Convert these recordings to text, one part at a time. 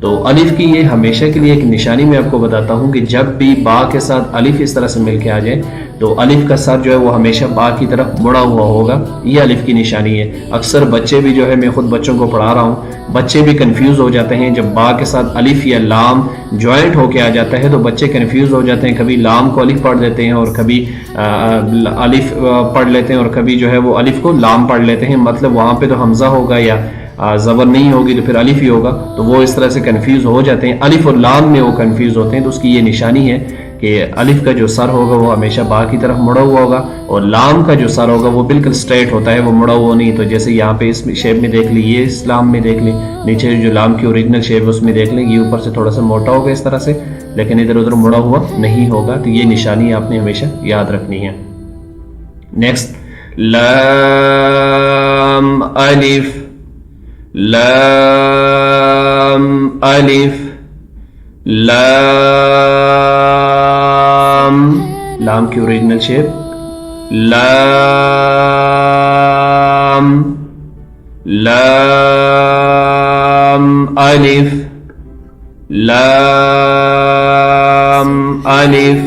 تو الف کی یہ ہمیشہ کے لیے ایک نشانی میں آپ کو بتاتا ہوں کہ جب بھی با کے ساتھ الف اس طرح سے مل کے آ جائے تو الف کا سر جو ہے وہ ہمیشہ با کی طرف مڑا ہوا ہوگا. یہ الف کی نشانی ہے. اکثر بچے بھی جو ہے میں خود بچوں کو پڑھا رہا ہوں, بچے بھی کنفیوز ہو جاتے ہیں. جب با کے ساتھ الف یا لام جوائنٹ ہو کے آ جاتا ہے تو بچے کنفیوز ہو جاتے ہیں, کبھی لام کو الف پڑھ دیتے ہیں اور کبھی الف پڑھ لیتے ہیں اور کبھی جو ہے وہ الف کو لام پڑھ لیتے ہیں. مطلب وہاں پہ تو حمزہ ہوگا یا زبر نہیں ہوگی تو پھر الف ہی ہوگا, تو وہ اس طرح سے کنفیوز ہو جاتے ہیں. الف اور لام میں وہ کنفیوز ہوتے ہیں. تو اس کی یہ نشانی ہے کہ الف کا جو سر ہوگا وہ ہمیشہ با کی طرف مڑا ہوا ہوگا اور لام کا جو سر ہوگا وہ بالکل سٹریٹ ہوتا ہے, وہ مڑا ہوا نہیں. تو جیسے یہاں پہ اس شیپ میں دیکھ لی, یہ اس لام میں دیکھ لی, نیچے جو لام کی اوریجنل شیپ ہے اس میں دیکھ لیں, یہ اوپر سے تھوڑا سا موٹا ہوگا اس طرح سے, لیکن ادھر ادھر مڑا ہوا نہیں ہوگا. تو یہ نشانی آپ نے ہمیشہ یاد رکھنی ہے. نیکسٹ لام الف, لام الف, لام کی اوریجنل شیپ, لام الف, لام الف,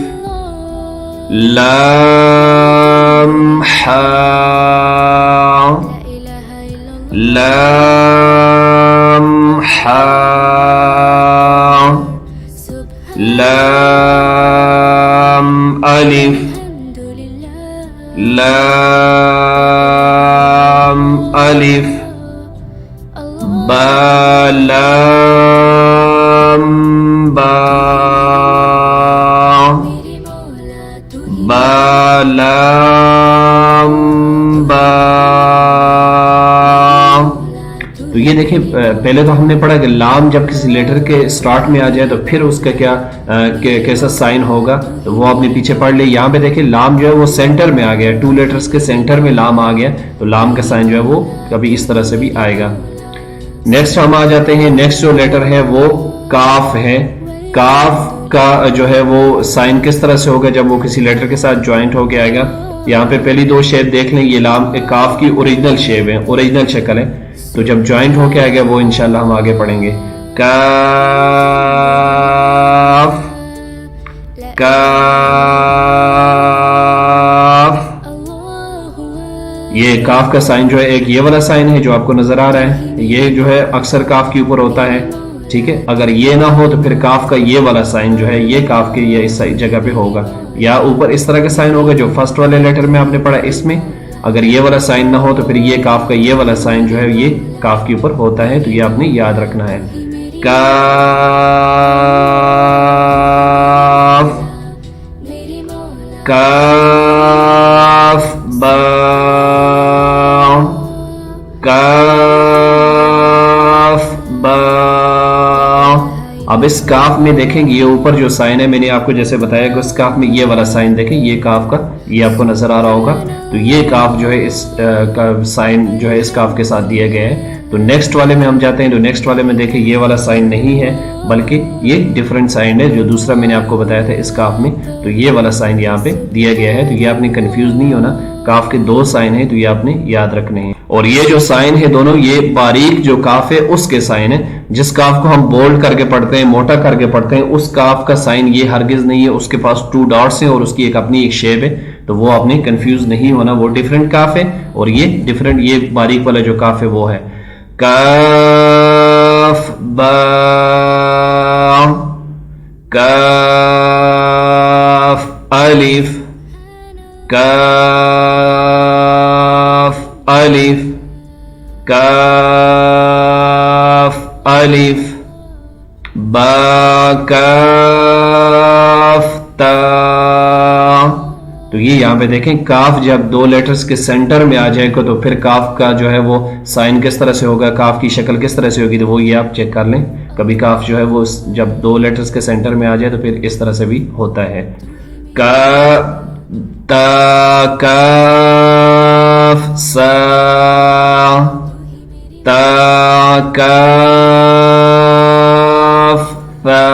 لام حاء, لام حاء, لام الف, لام الف, با لام با, با لام با. تو یہ دیکھیں پہلے تو ہم نے پڑھا کہ لام جب کسی لیٹر کے سٹارٹ میں آ جائے تو پھر اس کا کیسا سائن ہوگا, تو وہ آپ نے پیچھے پڑھ لیا. یہاں پہ دیکھیں لام جو ہے وہ سینٹر میں آ گیا, 2 لیٹرز کے سینٹر میں لام آ گیا, تو لام کا سائن جو ہے وہ کبھی اس طرح سے بھی آئے گا. نیکسٹ ہم آ جاتے ہیں, نیکسٹ جو لیٹر ہے وہ کاف ہے. کاف کا جو ہے وہ سائن کس طرح سے ہوگا جب وہ کسی لیٹر کے ساتھ جوائنٹ ہو کے آئے گا. یہاں پہ پہلی 2 شیپ دیکھ لیں, یہ لام کاف کی اوریجنل شیپ ہے, اوریجنل شکل ہے. تو جب جوائنٹ ہو کے آئے گا وہ انشاءاللہ ہم آگے پڑھیں گے. کاف, کاف, یہ کاف کا سائن جو ہے ایک یہ والا سائن ہے جو آپ کو نظر آ رہا ہے, یہ جو ہے اکثر کاف کے اوپر ہوتا ہے. ٹھیک ہے, اگر یہ نہ ہو تو پھر کاف کا یہ والا سائن جو ہے یہ کاف کے یہ اس جگہ پہ ہوگا, یا اوپر اس طرح کا سائن ہوگا جو فرسٹ والے لیٹر میں آپ نے پڑھا اس میں. اگر یہ والا سائن نہ ہو تو پھر یہ کاف کا یہ والا سائن جو ہے یہ کاف کے اوپر ہوتا ہے. تو یہ آپ نے یاد رکھنا ہے. کاف, کاف با, کاف با. اب اس کاف میں دیکھیں گے یہ اوپر جو سائن ہے, میں نے آپ کو جیسے بتایا کہ اس کاف میں یہ والا سائن دیکھیں, یہ کاف کا یہ آپ کو نظر آ رہا ہوگا. تو یہ کاف جو ہے اس کا سائن جو ہے اس کاف کے ساتھ دیا گیا ہے. تو نیکسٹ والے میں ہم جاتے ہیں, تو نیکسٹ والے میں دیکھیں یہ والا سائن نہیں ہے بلکہ یہ ڈیفرنٹ سائن ہے جو دوسرا میں نے آپ کو بتایا تھا اس کاف میں. تو یہ والا سائن یہاں پہ دیا گیا ہے. تو یہ آپ نے کنفیوز نہیں ہونا, کاف کے 2 سائن ہیں تو یہ آپ نے یاد رکھنے ہیں. اور یہ جو سائن ہے دونوں, یہ باریک جو کاف ہے اس کے سائن ہے. جس کاف کو ہم بولڈ کر کے پڑھتے ہیں, موٹا کر کے پڑھتے ہیں, اس کاف کا سائن یہ ہرگز نہیں ہے. اس کے پاس 2 ڈاٹس ہیں اور اس کی ایک اپنی ایک شیپ ہے. تو وہ آپ نے کنفیوز نہیں ہونا, وہ ڈیفرنٹ کاف ہے اور یہ ڈیفرنٹ, یہ باریک والا جو کاف ہے وہ ہے. کاف با, کاف الف, کاف الف, کاف الف, با کاف تا. تو یہ یہاں پہ دیکھیں کاف جب 2 لیٹرز کے سینٹر میں آ جائے گا تو پھر کاف کا جو ہے وہ سائن کس طرح سے ہوگا, کاف کی شکل کس طرح سے ہوگی. تو وہ یہ آپ چیک کر لیں, کبھی کاف جو ہے وہ جب 2 لیٹرز کے سینٹر میں آ جائے تو پھر اس طرح سے بھی ہوتا ہے. کا تا کاف سا, تا کاف فا.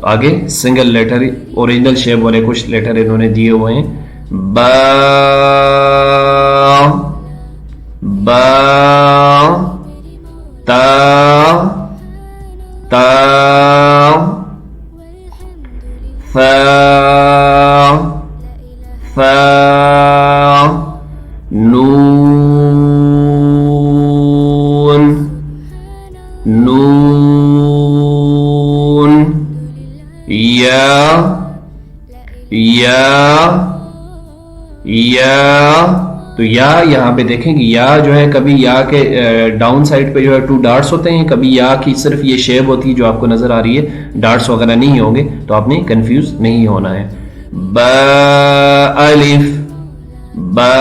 آگے سنگل لیٹر اوریجنل شیپ والے کچھ لیٹر انہوں نے دیے ہوئے ہیں. با, با, تا تا فا فا نون نون یا تو یا یہاں پہ دیکھیں کہ یا جو ہے کبھی یا کے ڈاؤن سائڈ پہ جو ہے 2 ڈاٹس ہوتے ہیں, کبھی یا کی صرف یہ شیپ ہوتی ہے جو آپ کو نظر آ رہی ہے, ڈاٹس وغیرہ نہیں ہوں گے, تو آپ نے کنفیوز نہیں ہونا ہے. با الف با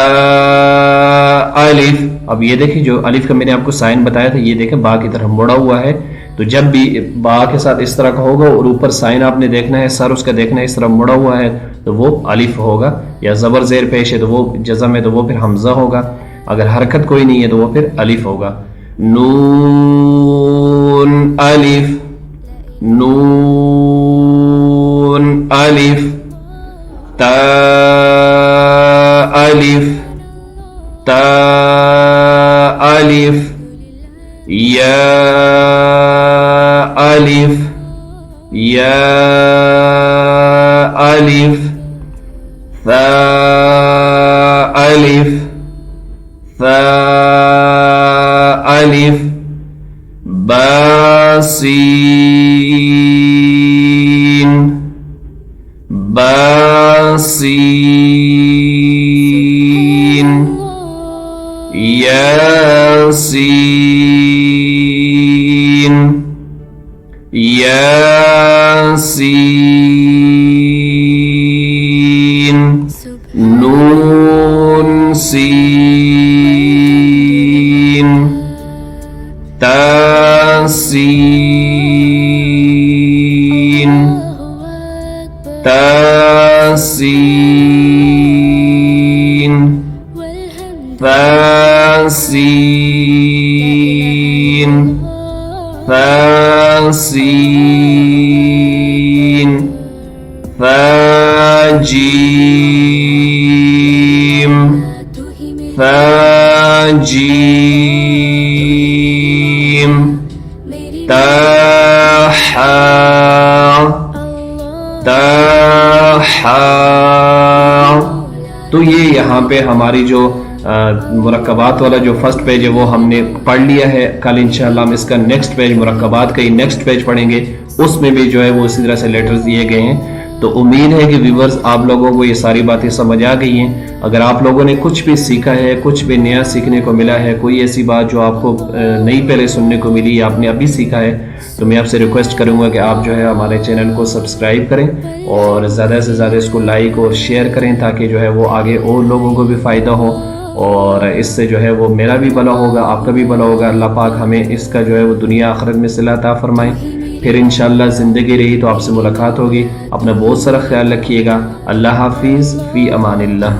الف. اب یہ دیکھیں جو الف کا میں نے آپ کو سائن بتایا تھا, یہ دیکھیں با کی طرف مڑا ہوا ہے, تو جب بھی با کے ساتھ اس طرح کا ہوگا اور اوپر سائن آپ نے دیکھنا ہے, سر اس کا دیکھنا ہے اس طرح مڑا ہوا ہے, تو وہ الف ہوگا. یا زبر زیر پیش ہے تو وہ جزم ہے تو وہ پھر حمزہ ہوگا. اگر حرکت کوئی نہیں ہے تو وہ پھر الف ہوگا. نون الف نون الف تا الف تا الف یا الف یا الف ثا الف ثا الف با سین با سین یا سین یا سین نون سین تا سین تا سین فا سین فا سین فا جیم فا جیم تا حا تا حا. تو یہ یہاں پہ ہماری جو مرکبات والا جو فرسٹ پیج ہے وہ ہم نے پڑھ لیا ہے. کل انشاءاللہ ہم اس کا نیکسٹ پیج مرکبات کا ہی نیکسٹ پیج پڑھیں گے, اس میں بھی جو ہے وہ اسی طرح سے لیٹرز دیے گئے ہیں. تو امید ہے کہ ویورز آپ لوگوں کو یہ ساری باتیں سمجھ آ گئی ہیں. اگر آپ لوگوں نے کچھ بھی سیکھا ہے, کچھ بھی نیا سیکھنے کو ملا ہے, کوئی ایسی بات جو آپ کو نہیں پہلے سننے کو ملی یا آپ نے ابھی سیکھا ہے, تو میں آپ سے ریکویسٹ کروں گا کہ آپ جو ہے ہمارے چینل کو سبسکرائب کریں اور زیادہ سے زیادہ اس کو لائک اور شیئر کریں, تاکہ جو ہے وہ آگے اور لوگوں کو بھی فائدہ ہو, اور اس سے جو ہے وہ میرا بھی بھلا ہوگا, آپ کا بھی بھلا ہوگا. اللہ پاک ہمیں اس کا جو ہے وہ دنیا آخرت میں صلہ عطا فرمائے. پھر انشاءاللہ زندگی رہی تو آپ سے ملاقات ہوگی. اپنا بہت سارا خیال رکھیے گا. اللہ حافظ, فی امان اللہ.